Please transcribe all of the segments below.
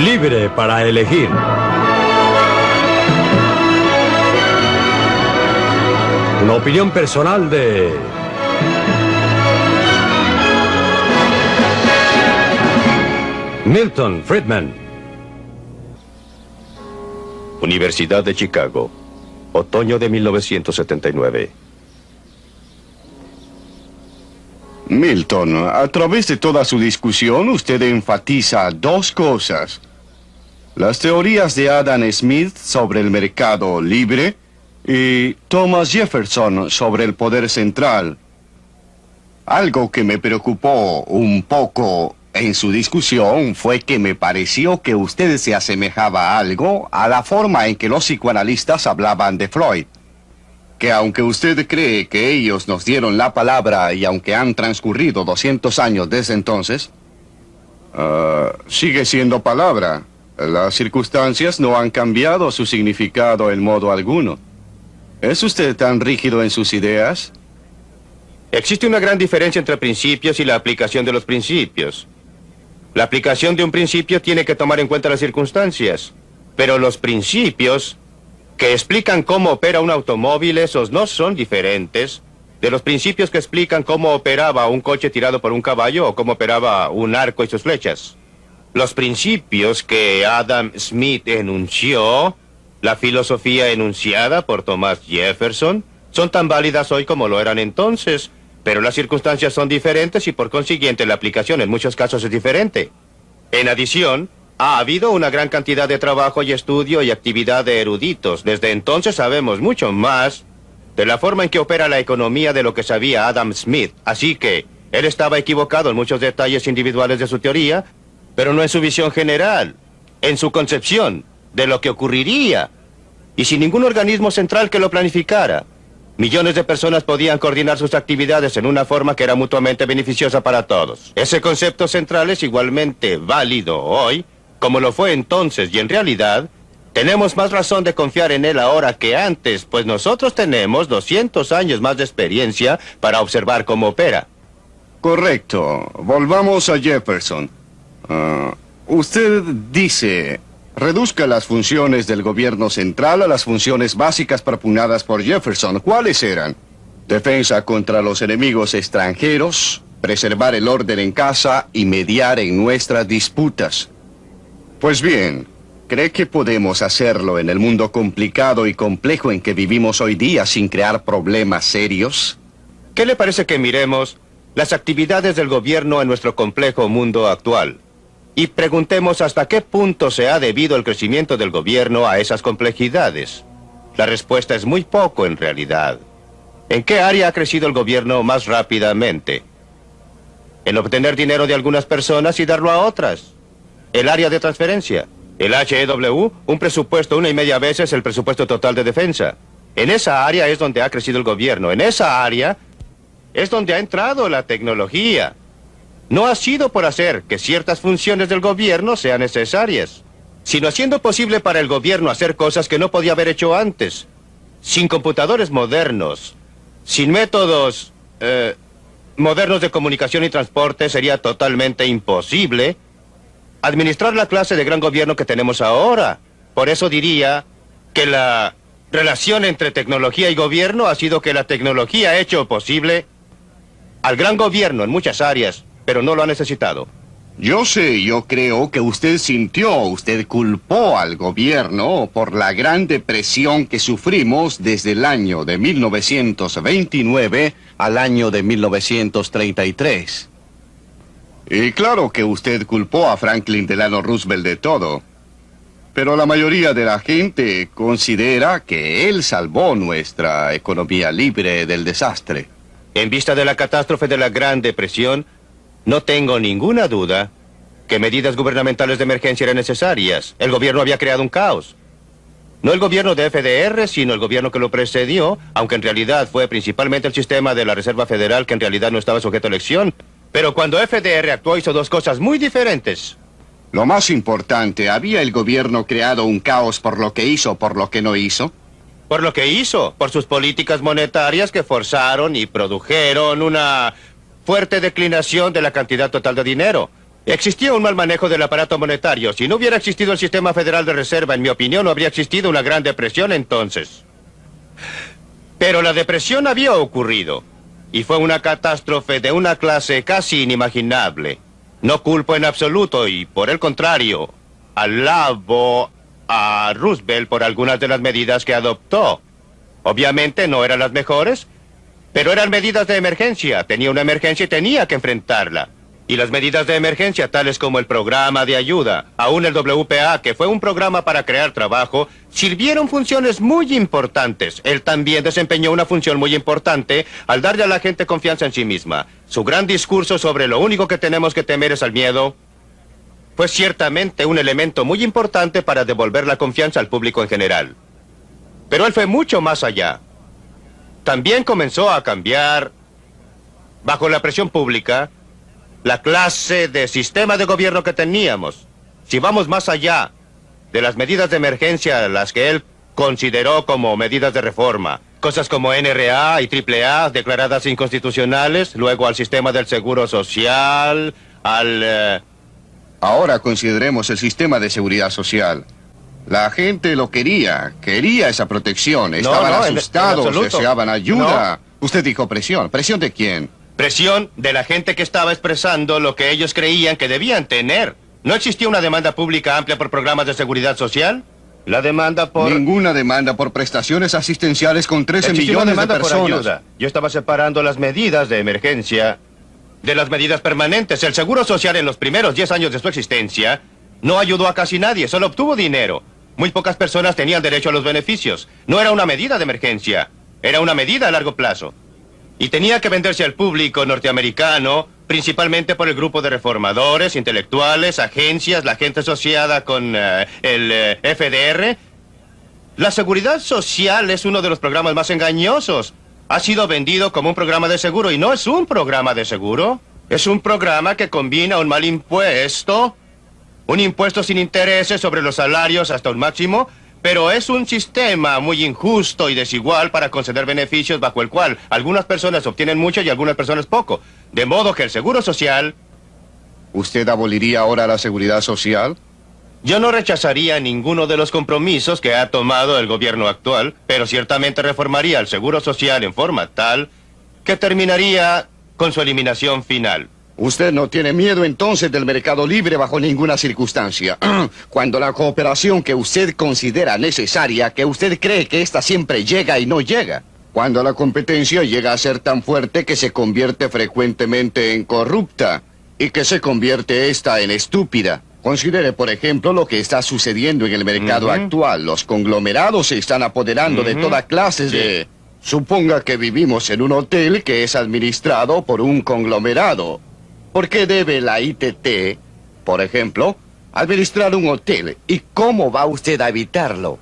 Libre para elegir. Una opinión personal de... Milton Friedman. Universidad de Chicago, otoño de 1979. Milton, a través de toda su discusión, usted enfatiza dos cosas. Las teorías de Adam Smith sobre el mercado libre y Thomas Jefferson sobre el poder central. Algo que me preocupó un poco en su discusión fue que me pareció que usted se asemejaba algo a la forma en que los psicoanalistas hablaban de Freud. Que aunque usted cree que ellos nos dieron la palabra y aunque han transcurrido 200 años desde entonces, sigue siendo palabra. Las circunstancias no han cambiado su significado en modo alguno. ¿Es usted tan rígido en sus ideas? Existe una gran diferencia entre principios y la aplicación de los principios. La aplicación de un principio tiene que tomar en cuenta las circunstancias, pero los principios que explican cómo opera un automóvil, esos no son diferentes de los principios que explican cómo operaba un coche tirado por un caballo o cómo operaba un arco y sus flechas. Los principios que Adam Smith enunció, la filosofía enunciada por Thomas Jefferson, son tan válidas hoy como lo eran entonces, pero las circunstancias son diferentes y por consiguiente la aplicación en muchos casos es diferente. En adición, ha habido una gran cantidad de trabajo y estudio y actividad de eruditos. Desde entonces sabemos mucho más de la forma en que opera la economía de lo que sabía Adam Smith. Así que él estaba equivocado en muchos detalles individuales de su teoría, pero no en su visión general, en su concepción de lo que ocurriría. Y sin ningún organismo central que lo planificara. Millones de personas podían coordinar sus actividades en una forma que era mutuamente beneficiosa para todos. Ese concepto central es igualmente válido hoy, como lo fue entonces, y en realidad, tenemos más razón de confiar en él ahora que antes, pues nosotros tenemos 200 años más de experiencia para observar cómo opera. Correcto. Volvamos a Jefferson. Usted dice, reduzca las funciones del gobierno central a las funciones básicas propugnadas por Jefferson. ¿Cuáles eran? Defensa contra los enemigos extranjeros, preservar el orden en casa y mediar en nuestras disputas. Pues bien, ¿cree que podemos hacerlo en el mundo complicado y complejo en que vivimos hoy día sin crear problemas serios? ¿Qué le parece que miremos las actividades del gobierno en nuestro complejo mundo actual? Y preguntemos hasta qué punto se ha debido el crecimiento del gobierno a esas complejidades. La respuesta es muy poco en realidad. ¿En qué área ha crecido el gobierno más rápidamente? En obtener dinero de algunas personas y darlo a otras. El área de transferencia. El HEW, un presupuesto 1,5 veces el presupuesto total de defensa. En esa área es donde ha crecido el gobierno. En esa área es donde ha entrado la tecnología. No ha sido por hacer que ciertas funciones del gobierno sean necesarias, sino haciendo posible para el gobierno hacer cosas que no podía haber hecho antes. Sin computadores modernos, sin métodos modernos de comunicación y transporte, sería totalmente imposible administrar la clase de gran gobierno que tenemos ahora. Por eso diría que la relación entre tecnología y gobierno ha sido que la tecnología ha hecho posible al gran gobierno en muchas áreas, pero no lo ha necesitado. Yo creo que usted culpó al gobierno por la gran depresión que sufrimos desde el año de 1929 al año de 1933. Y claro que usted culpó a Franklin Delano Roosevelt de todo. Pero la mayoría de la gente considera que él salvó nuestra economía libre del desastre. En vista de la catástrofe de la Gran Depresión, no tengo ninguna duda que medidas gubernamentales de emergencia eran necesarias. El gobierno había creado un caos. No el gobierno de FDR, sino el gobierno que lo precedió, aunque en realidad fue principalmente el sistema de la Reserva Federal que en realidad no estaba sujeto a elección. Pero cuando FDR actuó hizo dos cosas muy diferentes. Lo más importante, ¿había el gobierno creado un caos por lo que hizo o por lo que no hizo? Por lo que hizo, por sus políticas monetarias que forzaron y produjeron una fuerte declinación de la cantidad total de dinero. Existía un mal manejo del aparato monetario. Si no hubiera existido el sistema federal de reserva, en mi opinión, no habría existido una gran depresión entonces. Pero la depresión había ocurrido. Y fue una catástrofe de una clase casi inimaginable. No culpo en absoluto y, por el contrario, alabo a Roosevelt por algunas de las medidas que adoptó. Obviamente no eran las mejores, pero eran medidas de emergencia. Tenía una emergencia y tenía que enfrentarla. Y las medidas de emergencia, tales como el programa de ayuda, aún el WPA, que fue un programa para crear trabajo, sirvieron funciones muy importantes. Él también desempeñó una función muy importante al darle a la gente confianza en sí misma. Su gran discurso sobre lo único que tenemos que temer es al miedo fue ciertamente un elemento muy importante para devolver la confianza al público en general. Pero él fue mucho más allá. También comenzó a cambiar, bajo la presión pública, la clase de sistema de gobierno que teníamos. Si vamos más allá de las medidas de emergencia, las que él consideró como medidas de reforma, cosas como NRA y AAA declaradas inconstitucionales, luego al sistema del seguro social, Ahora consideremos el sistema de seguridad social. La gente lo quería esa protección, estaban asustados, en absoluto. deseaban ayuda. No. Usted dijo presión. ¿Presión de quién? Presión de la gente que estaba expresando lo que ellos creían que debían tener. ¿No existía una demanda pública amplia por programas de seguridad social? La demanda por... Ninguna demanda por prestaciones asistenciales con 13 Existía una millones de demanda por personas. ayuda. Yo estaba separando las medidas de emergencia de las medidas permanentes. El Seguro Social en los primeros 10 años de su existencia no ayudó a casi nadie, solo obtuvo dinero. Muy pocas personas tenían derecho a los beneficios. No era una medida de emergencia, era una medida a largo plazo. Y tenía que venderse al público norteamericano, principalmente por el grupo de reformadores, intelectuales, agencias, la gente asociada con el FDR. La seguridad social es uno de los programas más engañosos. Ha sido vendido como un programa de seguro y no es un programa de seguro. Es un programa que combina un mal impuesto, un impuesto sin intereses sobre los salarios hasta un máximo, pero es un sistema muy injusto y desigual para conceder beneficios bajo el cual algunas personas obtienen mucho y algunas personas poco. De modo que el seguro social... ¿Usted aboliría ahora la seguridad social? Yo no rechazaría ninguno de los compromisos que ha tomado el gobierno actual, pero ciertamente reformaría el seguro social en forma tal que terminaría con su eliminación final. Usted no tiene miedo entonces del mercado libre bajo ninguna circunstancia. Cuando la cooperación que usted considera necesaria, que usted cree que ésta siempre llega y no llega. Cuando la competencia llega a ser tan fuerte que se convierte frecuentemente en corrupta y que se convierte esta en estúpida. Considere, por ejemplo, lo que está sucediendo en el mercado actual. Los conglomerados se están apoderando de toda clase de... Suponga que vivimos en un hotel que es administrado por un conglomerado. ¿Por qué debe la ITT, por ejemplo, administrar un hotel? ¿Y cómo va usted a evitarlo?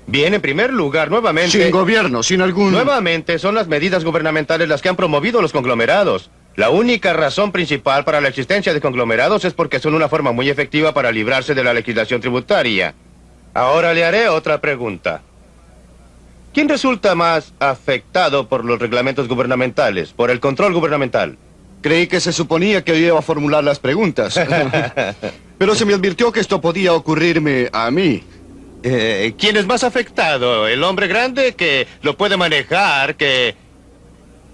Bien, en primer lugar, nuevamente... Sin gobierno, sin algún... Nuevamente, son las medidas gubernamentales las que han promovido los conglomerados. La única razón principal para la existencia de conglomerados es porque son una forma muy efectiva para librarse de la legislación tributaria. Ahora le haré otra pregunta. ¿Quién resulta más afectado por los reglamentos gubernamentales, por el control gubernamental? Creí que se suponía que iba a formular las preguntas. Pero se me advirtió que esto podía ocurrirme a mí. ¿Quién es más afectado? ¿El hombre grande que lo puede manejar, que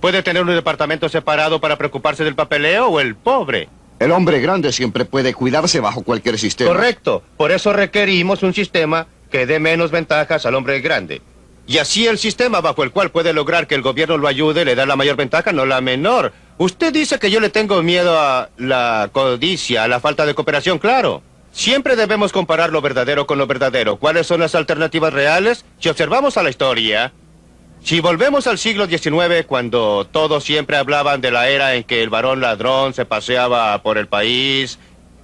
puede tener un departamento separado para preocuparse del papeleo, o el pobre? El hombre grande siempre puede cuidarse bajo cualquier sistema. Correcto. Por eso requerimos un sistema que dé menos ventajas al hombre grande. Y así el sistema bajo el cual puede lograr que el gobierno lo ayude le da la mayor ventaja, no la menor. Usted dice que yo le tengo miedo a la codicia, a la falta de cooperación, claro. Siempre debemos comparar lo verdadero con lo verdadero. ¿Cuáles son las alternativas reales? Si observamos a la historia, si volvemos al siglo XIX, cuando todos siempre hablaban de la era en que el varón ladrón se paseaba por el país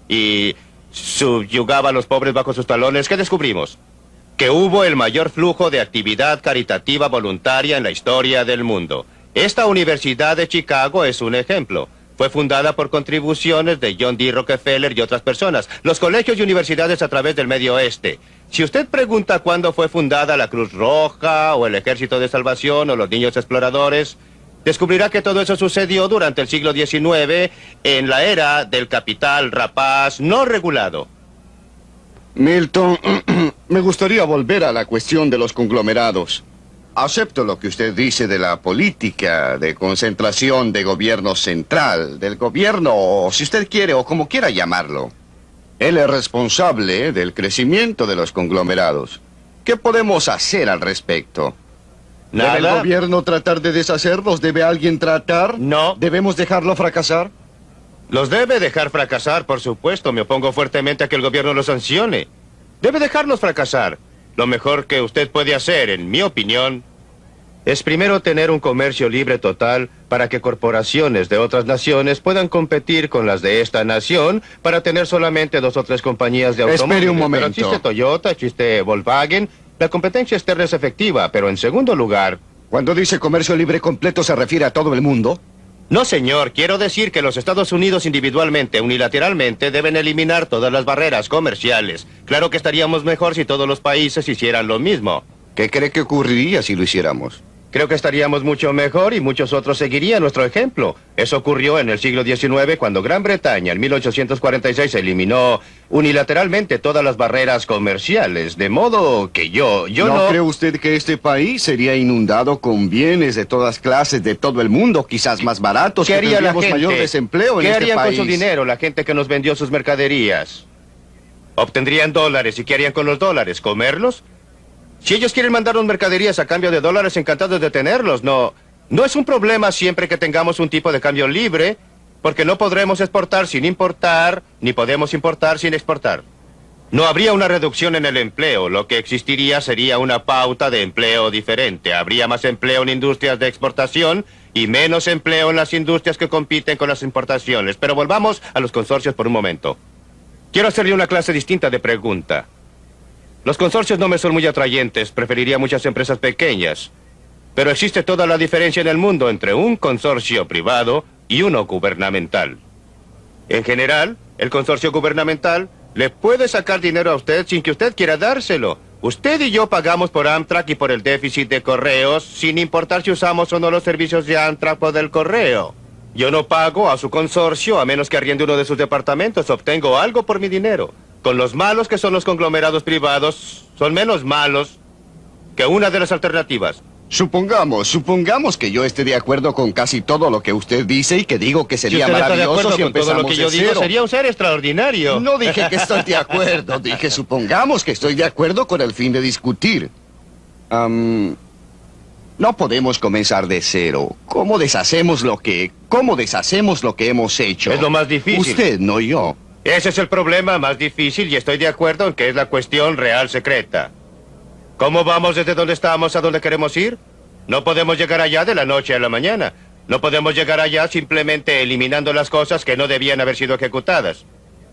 y subyugaba a los pobres bajo sus talones, ¿qué descubrimos? Que hubo el mayor flujo de actividad caritativa voluntaria en la historia del mundo. Esta Universidad de Chicago es un ejemplo. Fue fundada por contribuciones de John D. Rockefeller y otras personas. Los colegios y universidades a través del Medio Oeste. Si usted pregunta cuándo fue fundada la Cruz Roja, o el Ejército de Salvación, o los Niños Exploradores, descubrirá que todo eso sucedió durante el siglo XIX en la era del capital rapaz no regulado. Milton, me gustaría volver a la cuestión de los conglomerados. Acepto lo que usted dice de la política de concentración de gobierno central, del gobierno, o si usted quiere, o como quiera llamarlo. Él es responsable del crecimiento de los conglomerados. ¿Qué podemos hacer al respecto? ¿Debe el Nada. gobierno tratar de deshacerlos? ¿Debe alguien tratar? No. ¿Debemos dejarlo fracasar? Los debe dejar fracasar, por supuesto. Me opongo fuertemente a que el gobierno los sancione. Debe dejarlos fracasar. Lo mejor que usted puede hacer, en mi opinión, es primero tener un comercio libre total para que corporaciones de otras naciones puedan competir con las de esta nación para tener solamente 2 o 3 compañías de automóviles. Espere un momento. Pero existe Toyota, existe Volkswagen. La competencia externa es efectiva, pero en segundo lugar... Cuando dice comercio libre completo, ¿se refiere a todo el mundo? No, señor. Quiero decir que los Estados Unidos individualmente, unilateralmente, deben eliminar todas las barreras comerciales. Claro que estaríamos mejor si todos los países hicieran lo mismo. ¿Qué cree que ocurriría si lo hiciéramos? Creo que estaríamos mucho mejor y muchos otros seguirían nuestro ejemplo. Eso ocurrió en el siglo XIX cuando Gran Bretaña en 1846 eliminó unilateralmente todas las barreras comerciales. De modo que yo no... ¿No cree usted que este país sería inundado con bienes de todas clases de todo el mundo, quizás más baratos, ¿Qué que haría la tendríamos gente? mayor desempleo en ¿Qué este harían país? con su dinero la gente que nos vendió sus mercaderías? Obtendrían dólares. ¿Y qué harían con los dólares? ¿Comerlos? Si ellos quieren mandarnos mercaderías a cambio de dólares, encantados de tenerlos. No es un problema siempre que tengamos un tipo de cambio libre, porque no podremos exportar sin importar, ni podemos importar sin exportar. No habría una reducción en el empleo. Lo que existiría sería una pauta de empleo diferente. Habría más empleo en industrias de exportación y menos empleo en las industrias que compiten con las importaciones. Pero volvamos a los consorcios por un momento. Quiero hacerle una clase distinta de pregunta. Los consorcios no me son muy atrayentes, preferiría muchas empresas pequeñas. Pero existe toda la diferencia en el mundo entre un consorcio privado y uno gubernamental. En general, el consorcio gubernamental le puede sacar dinero a usted sin que usted quiera dárselo. Usted y yo pagamos por Amtrak y por el déficit de correos, sin importar si usamos o no los servicios de Amtrak o del correo. Yo no pago a su consorcio a menos que arriende uno de sus departamentos. Obtengo algo por mi dinero. Con los malos que son los conglomerados privados, son menos malos que una de las alternativas. Supongamos que yo esté de acuerdo con casi todo lo que usted dice y que digo que sería Si usted está de maravilloso acuerdo si con todo lo empezamos que yo de digo, cero. sería un ser extraordinario. No dije que estoy de acuerdo, dije supongamos que estoy de acuerdo con el fin de discutir. No podemos comenzar de cero. ¿Cómo deshacemos lo que hemos hecho? Es lo más difícil. Usted, no yo. Ese es el problema más difícil y estoy de acuerdo en que es la cuestión real secreta. ¿Cómo vamos desde donde estamos a donde queremos ir? No podemos llegar allá de la noche a la mañana. No podemos llegar allá simplemente eliminando las cosas que no debían haber sido ejecutadas.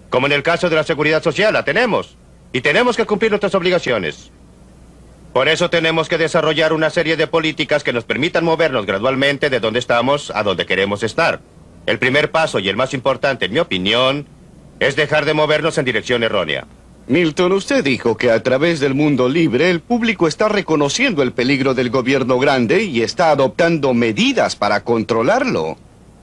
Como en el caso de la seguridad social, la tenemos. Y tenemos que cumplir nuestras obligaciones. Por eso tenemos que desarrollar una serie de políticas que nos permitan movernos gradualmente de donde estamos a donde queremos estar. El primer paso y el más importante, en mi opinión, es dejar de movernos en dirección errónea. Milton, usted dijo que a través del mundo libre el público está reconociendo el peligro del gobierno grande y está adoptando medidas para controlarlo.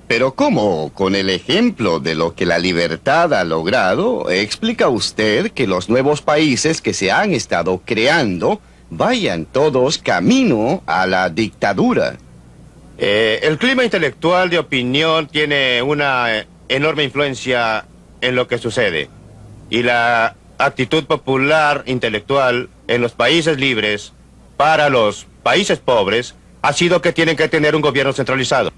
Pero ¿cómo? Con el ejemplo de lo que la libertad ha logrado, ¿explica usted que los nuevos países que se han estado creando vayan todos camino a la dictadura? El clima intelectual de opinión tiene una enorme influencia en lo que sucede. Y la actitud popular intelectual en los países libres para los países pobres ha sido que tienen que tener un gobierno centralizado.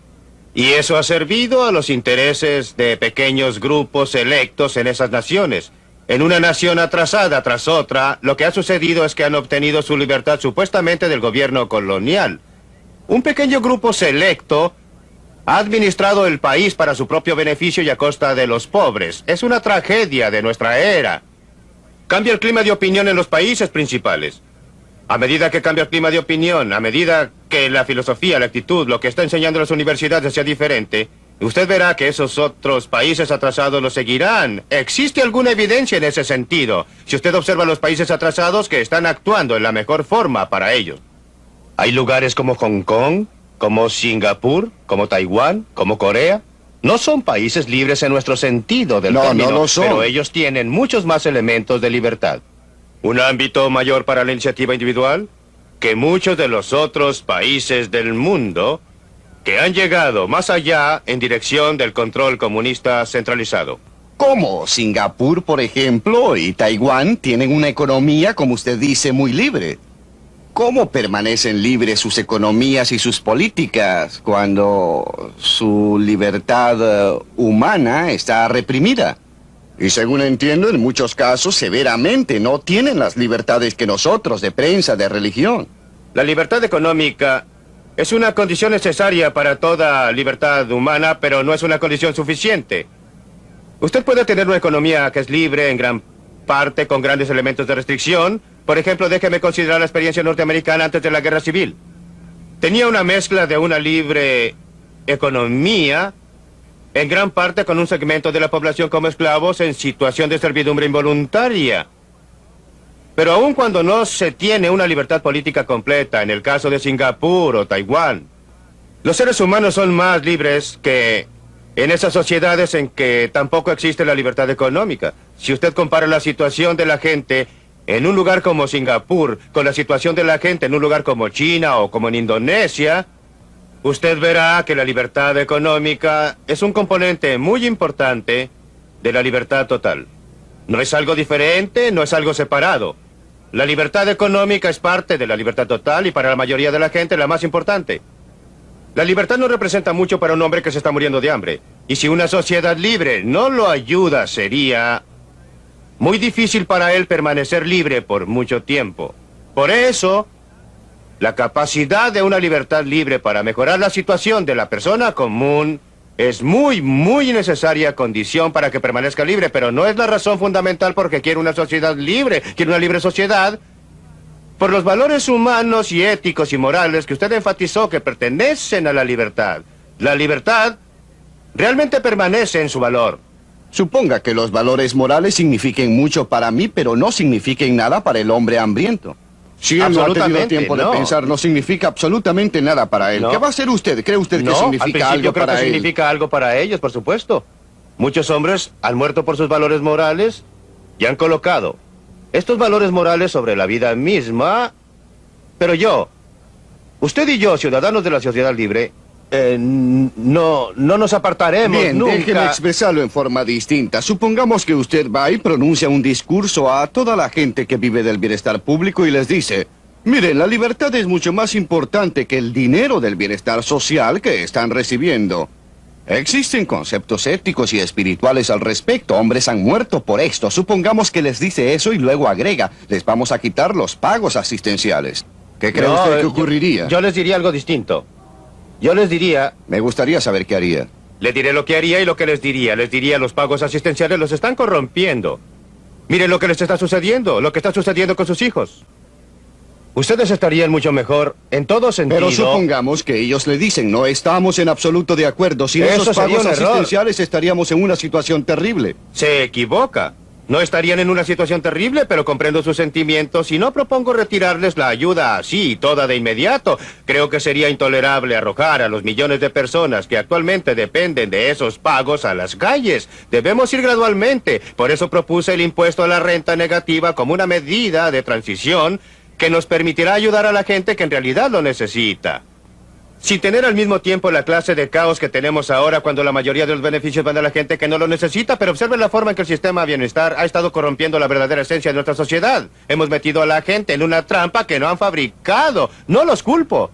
Y eso ha servido a los intereses de pequeños grupos selectos en esas naciones. En una nación atrasada tras otra, lo que ha sucedido es que han obtenido su libertad supuestamente del gobierno colonial. Un pequeño grupo selecto ha administrado el país para su propio beneficio y a costa de los pobres. Es una tragedia de nuestra era. Cambia el clima de opinión en los países principales. A medida que cambia el clima de opinión, a medida que la filosofía, la actitud, lo que está enseñando las universidades sea diferente, usted verá que esos otros países atrasados lo seguirán. ¿Existe alguna evidencia en ese sentido? Si usted observa los países atrasados que están actuando en la mejor forma para ellos. Hay lugares como Hong Kong, como Singapur, como Taiwán, como Corea, no son países libres en nuestro sentido del término, no lo son. pero ellos tienen muchos más elementos de libertad. Un ámbito mayor para la iniciativa individual que muchos de los otros países del mundo que han llegado más allá en dirección del control comunista centralizado. ¿Cómo? Singapur, por ejemplo, y Taiwán tienen una economía, como usted dice, muy libre. ¿Cómo permanecen libres sus economías y sus políticas cuando su libertad humana está reprimida? Y según entiendo, en muchos casos, severamente, no tienen las libertades que nosotros, de prensa, de religión. La libertad económica es una condición necesaria para toda libertad humana, pero no es una condición suficiente. Usted puede tener una economía que es libre en gran parte con grandes elementos de restricción. Por ejemplo, déjeme considerar la experiencia norteamericana antes de la Guerra Civil. Tenía una mezcla de una libre economía, en gran parte con un segmento de la población como esclavos en situación de servidumbre involuntaria. Pero aun cuando no se tiene una libertad política completa, en el caso de Singapur o Taiwán, los seres humanos son más libres que en esas sociedades en que tampoco existe la libertad económica. Si usted compara la situación de la gente en un lugar como Singapur con la situación de la gente en un lugar como China o como en Indonesia, usted verá que la libertad económica es un componente muy importante de la libertad total. No es algo diferente, no es algo separado. La libertad económica es parte de la libertad total y para la mayoría de la gente la más importante. La libertad no representa mucho para un hombre que se está muriendo de hambre. Y si una sociedad libre no lo ayuda, sería muy difícil para él permanecer libre por mucho tiempo. Por eso, la capacidad de una libertad libre para mejorar la situación de la persona común es muy necesaria condición para que permanezca libre, pero no es la razón fundamental porque quiere una sociedad libre, quiere una libre sociedad. Por los valores humanos y éticos y morales que usted enfatizó que pertenecen a la libertad. La libertad realmente permanece en su valor. Suponga que los valores morales signifiquen mucho para mí, pero no signifiquen nada para el hombre hambriento. Si él no ha tenido Absolutamente, tiempo de no. pensar, no significa absolutamente nada para él. No. ¿Qué va a hacer usted? ¿Cree usted que No, al significa principio algo creo para que él? significa algo para ellos, por supuesto. Muchos hombres han muerto por sus valores morales y han colocado estos valores morales sobre la vida misma. Pero usted y yo, ciudadanos de la sociedad libre, no nos apartaremos Bien, nunca. déjeme expresarlo en forma distinta. Supongamos que usted va y pronuncia un discurso a toda la gente que vive del bienestar público y les dice: miren, la libertad es mucho más importante que el dinero del bienestar social que están recibiendo. Existen conceptos éticos y espirituales al respecto. Hombres han muerto por esto. Supongamos que les dice eso y luego agrega: les vamos a quitar los pagos asistenciales. ¿Qué cree usted que ocurriría? Yo les diría algo distinto. Yo les diría... Me gustaría saber qué haría. Le diré lo que haría y lo que les diría. Les diría: los pagos asistenciales los están corrompiendo. Miren lo que les está sucediendo, lo que está sucediendo con sus hijos. Ustedes estarían mucho mejor en todo sentido. Pero supongamos que ellos le dicen: no estamos en absoluto de acuerdo. Sin Eso esos sería pagos un error. asistenciales estaríamos en una situación terrible. Se equivoca. No estarían en una situación terrible, pero comprendo sus sentimientos y no propongo retirarles la ayuda así y toda de inmediato. Creo que sería intolerable arrojar a los millones de personas que actualmente dependen de esos pagos a las calles. Debemos ir gradualmente. Por eso propuse el impuesto a la renta negativa como una medida de transición que nos permitirá ayudar a la gente que en realidad lo necesita. Sin tener al mismo tiempo la clase de caos que tenemos ahora cuando la mayoría de los beneficios van a la gente que no lo necesita, pero observen la forma en que el sistema de bienestar ha estado corrompiendo la verdadera esencia de nuestra sociedad. Hemos metido a la gente en una trampa que no han fabricado. No los culpo.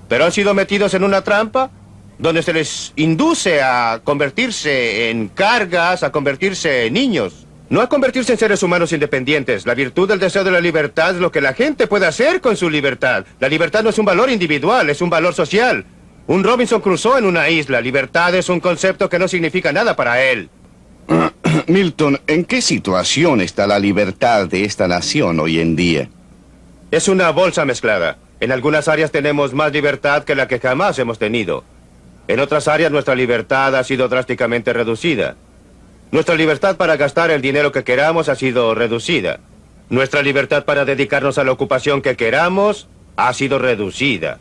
Pero han sido metidos en una trampa donde se les induce a convertirse en cargas, a convertirse en niños. No a convertirse en seres humanos independientes. La virtud del deseo de la libertad es lo que la gente puede hacer con su libertad. La libertad no es un valor individual, es un valor social. Un Robinson Crusoe en una isla. Libertad es un concepto que no significa nada para él. Milton, ¿en qué situación está la libertad de esta nación hoy en día? Es una bolsa mezclada. En algunas áreas tenemos más libertad que la que jamás hemos tenido. En otras áreas nuestra libertad ha sido drásticamente reducida. Nuestra libertad para gastar el dinero que queramos ha sido reducida. Nuestra libertad para dedicarnos a la ocupación que queramos ha sido reducida.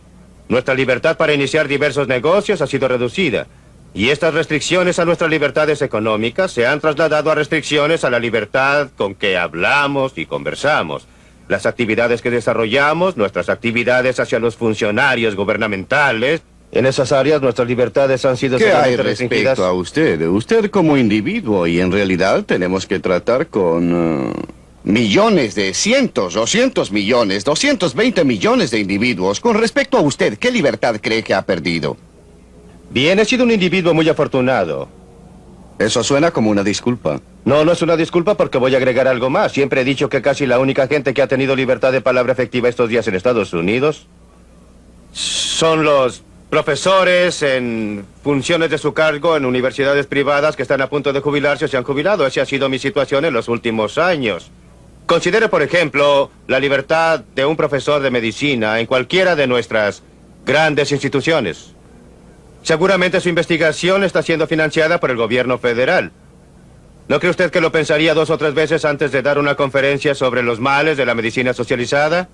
Nuestra libertad para iniciar diversos negocios ha sido reducida. Y estas restricciones a nuestras libertades económicas se han trasladado a restricciones a la libertad con que hablamos y conversamos. Las actividades que desarrollamos, nuestras actividades hacia los funcionarios gubernamentales, en esas áreas nuestras libertades han sido ¿Qué hay severamente restringidas. respecto a usted? Usted como individuo, y en realidad tenemos que tratar con millones de cientos, 200 millones, 220 millones de individuos. Con respecto a usted, ¿qué libertad cree que ha perdido? Bien, he sido un individuo muy afortunado. Eso suena como una disculpa. No, no es una disculpa porque voy a agregar algo más. Siempre he dicho que casi la única gente que ha tenido libertad de palabra efectiva estos días en Estados Unidos son los profesores en funciones de su cargo en universidades privadas que están a punto de jubilarse o se han jubilado. Esa ha sido mi situación en los últimos años. Considere, por ejemplo, la libertad de un profesor de medicina en cualquiera de nuestras grandes instituciones. Seguramente su investigación está siendo financiada por el gobierno federal. ¿No cree usted que lo pensaría 2 o 3 veces antes de dar una conferencia sobre los males de la medicina socializada?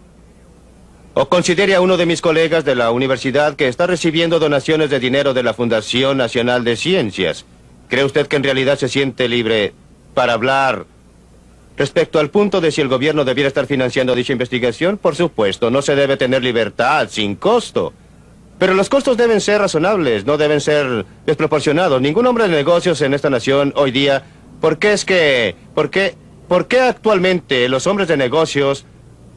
¿O considere a uno de mis colegas de la universidad que está recibiendo donaciones de dinero de la Fundación Nacional de Ciencias? ¿Cree usted que en realidad se siente libre para hablar respecto al punto de si el gobierno debiera estar financiando dicha investigación? Por supuesto, no se debe tener libertad sin costo. Pero los costos deben ser razonables, no deben ser desproporcionados. Ningún hombre de negocios en esta nación hoy día... ¿Por qué actualmente los hombres de negocios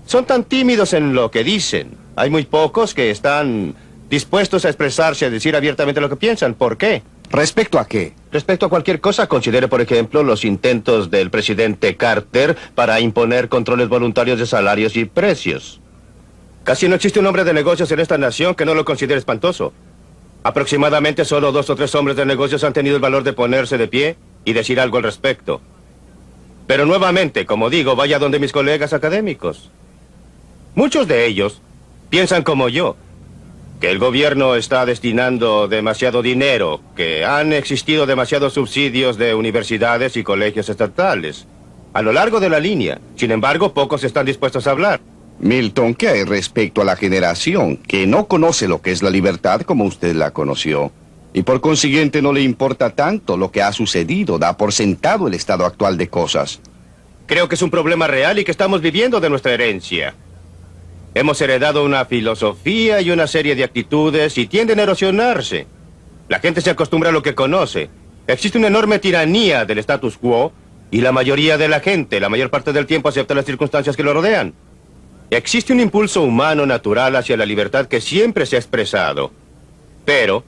son tan tímidos en lo que dicen? Hay muy pocos que están dispuestos a expresarse, a decir abiertamente lo que piensan. ¿Por qué? ¿Respecto a qué? Respecto a cualquier cosa, considere, por ejemplo, los intentos del presidente Carter para imponer controles voluntarios de salarios y precios. Casi no existe un hombre de negocios en esta nación que no lo considere espantoso. Aproximadamente solo 2 o 3 hombres de negocios han tenido el valor de ponerse de pie y decir algo al respecto. Pero nuevamente, como digo, vaya donde mis colegas académicos. Muchos de ellos piensan como yo, que el gobierno está destinando demasiado dinero, que han existido demasiados subsidios de universidades y colegios estatales a lo largo de la línea. Sin embargo, pocos están dispuestos a hablar. Milton, ¿qué hay respecto a la generación que no conoce lo que es la libertad como usted la conoció? Y por consiguiente no le importa tanto lo que ha sucedido, da por sentado el estado actual de cosas. Creo que es un problema real y que estamos viviendo de nuestra herencia. Hemos heredado una filosofía y una serie de actitudes y tienden a erosionarse. La gente se acostumbra a lo que conoce. Existe una enorme tiranía del status quo y la mayoría de la gente, la mayor parte del tiempo, acepta las circunstancias que lo rodean. Existe un impulso humano natural hacia la libertad que siempre se ha expresado, pero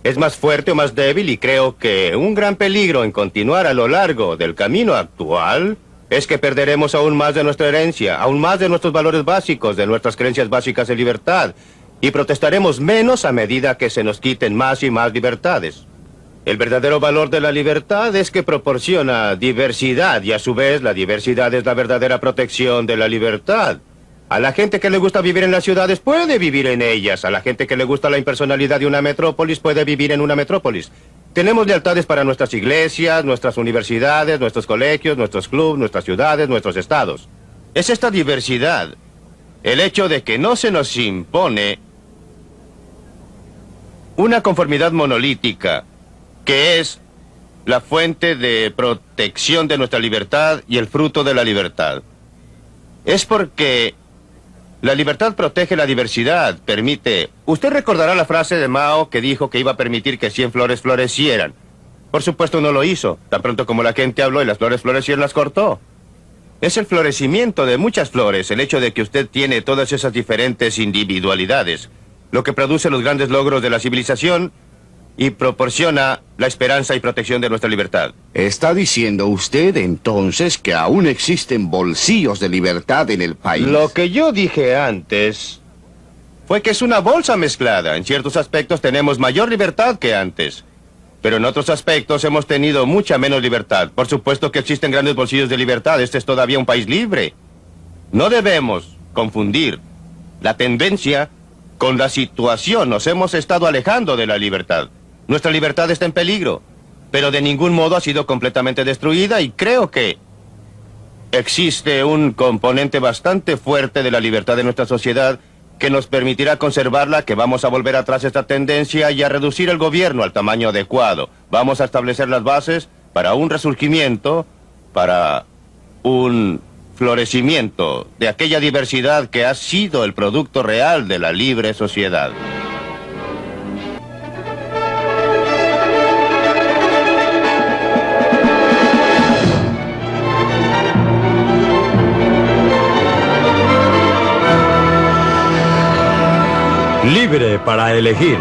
es más fuerte o más débil y creo que un gran peligro en continuar a lo largo del camino actual es que perderemos aún más de nuestra herencia, aún más de nuestros valores básicos, de nuestras creencias básicas de libertad, y protestaremos menos a medida que se nos quiten más y más libertades. El verdadero valor de la libertad es que proporciona diversidad y a su vez la diversidad es la verdadera protección de la libertad. A la gente que le gusta vivir en las ciudades puede vivir en ellas. A la gente que le gusta la impersonalidad de una metrópolis puede vivir en una metrópolis. Tenemos lealtades para nuestras iglesias, nuestras universidades, nuestros colegios, nuestros clubes, nuestras ciudades, nuestros estados. Es esta diversidad, el hecho de que no se nos impone una conformidad monolítica, que es la fuente de protección de nuestra libertad y el fruto de la libertad. Es porque la libertad protege la diversidad, permite... Usted recordará la frase de Mao que dijo que iba a permitir que 100 flores florecieran. Por supuesto no lo hizo. Tan pronto como la gente habló y las flores florecieron, las cortó. Es el florecimiento de muchas flores, el hecho de que usted tiene todas esas diferentes individualidades, lo que produce los grandes logros de la civilización y proporciona la esperanza y protección de nuestra libertad. ¿Está diciendo usted entonces que aún existen bolsillos de libertad en el país? Lo que yo dije antes fue que es una bolsa mezclada. En ciertos aspectos tenemos mayor libertad que antes, pero en otros aspectos hemos tenido mucha menos libertad. Por supuesto que existen grandes bolsillos de libertad. Este es todavía un país libre. No debemos confundir la tendencia con la situación. Nos hemos estado alejando de la libertad. Nuestra libertad está en peligro, pero de ningún modo ha sido completamente destruida y creo que existe un componente bastante fuerte de la libertad de nuestra sociedad que nos permitirá conservarla, que vamos a volver atrás esta tendencia y a reducir el gobierno al tamaño adecuado. Vamos a establecer las bases para un resurgimiento, para un florecimiento de aquella diversidad que ha sido el producto real de la libre sociedad. Libre para elegir.